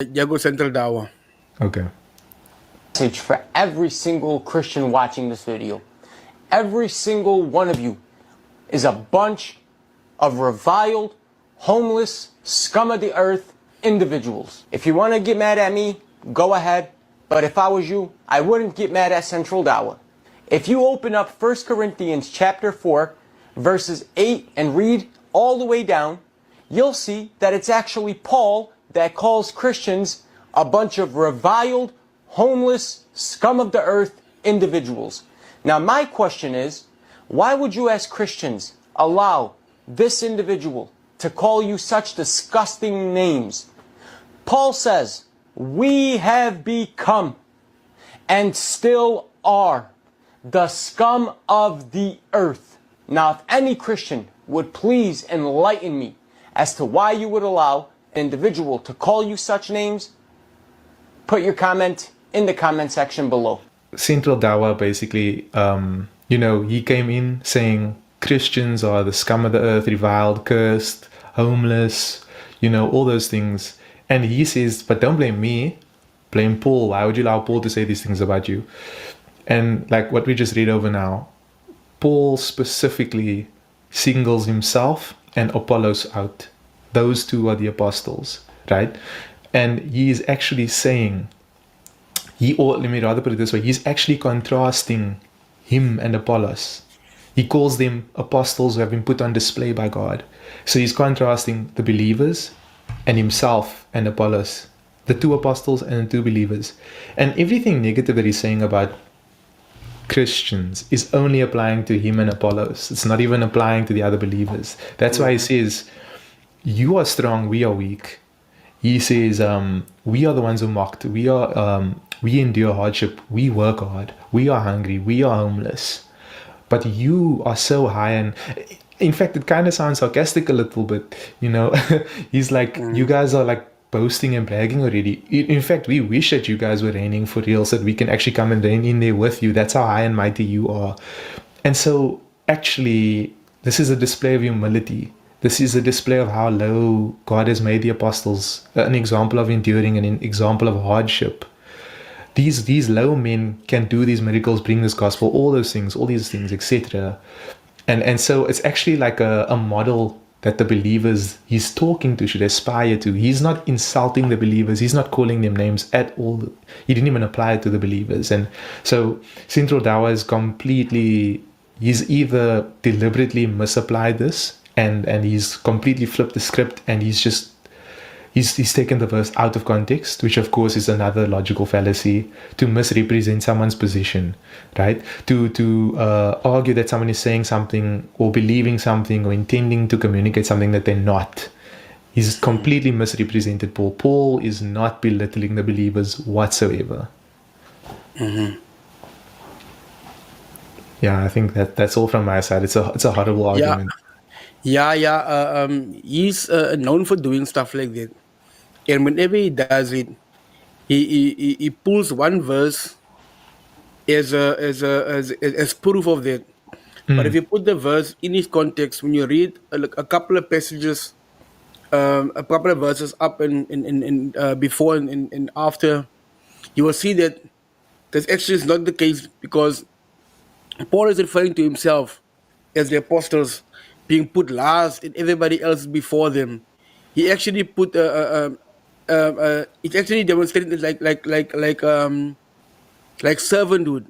Imago Central Dawah. Okay. Message for every single Christian watching this video. Every single one of you is a bunch of reviled, homeless, scum of the earth individuals. If you want to get mad at me, go ahead. But if I was you, I wouldn't get mad at Central Dawah. If you open up 1 Corinthians chapter 4, verses 8 and read all the way down, you'll see that it's actually Paul that calls Christians a bunch of reviled, homeless, scum of the earth individuals. Now my question is, why would you as Christians allow this individual to call you such disgusting names? Paul says, we have become and still are the scum of the earth. Now if any Christian would please enlighten me as to why you would allow an individual to call you such names, put your comment in the comment section below. Central Dawah basically, he came in saying Christians are the scum of the earth, reviled, cursed, homeless, all those things. And he says, but don't blame me, blame Paul. Why would you allow Paul to say these things about you? And like what we just read over now, Paul specifically singles himself and Apollos out. Those two are the apostles, right? And he is actually saying, let me rather put it this way, he's actually contrasting him and Apollos. He calls them apostles who have been put on display by God. So he's contrasting the believers and himself and Apollos, the two apostles and the two believers. And everything negative that he's saying about Christians is only applying to him and Apollos. It's not even applying to the other believers. That's why he says, you are strong, we are weak. He says, we are the ones who mocked. We endure hardship. We work hard. We are hungry. We are homeless. But you are so high. And in fact, it kind of sounds sarcastic a little bit. He's like, you guys are like boasting and bragging already. In fact, we wish that you guys were reigning for real so that we can actually come and reign in there with you. That's how high and mighty you are. And so actually, this is a display of humility. This is a display of how low God has made the apostles, an example of enduring, an example of hardship. These low men can do these miracles, bring this gospel, all these things, etc. And so it's actually like a model that the believers he's talking to should aspire to. He's not insulting the believers. He's not calling them names at all. He didn't even apply it to the believers. And so Central Dawah is he's either deliberately misapplied this, and he's completely flipped the script, and he's taken the verse out of context, which of course is another logical fallacy, to misrepresent someone's position, right? To argue that someone is saying something or believing something or intending to communicate something that they're not. He's completely misrepresented Paul. Paul is not belittling the believers whatsoever. Mm-hmm. Yeah, I think that's all from my side. It's a horrible argument. He's known for doing stuff like that. And whenever he does it, he pulls one verse as proof of that. But if you put the verse in its context, when you read a couple of passages, a couple of verses up and before and after, you will see that this actually is not the case, because Paul is referring to himself as the apostles being put last and everybody else before them. He actually put it actually demonstrated like servanthood.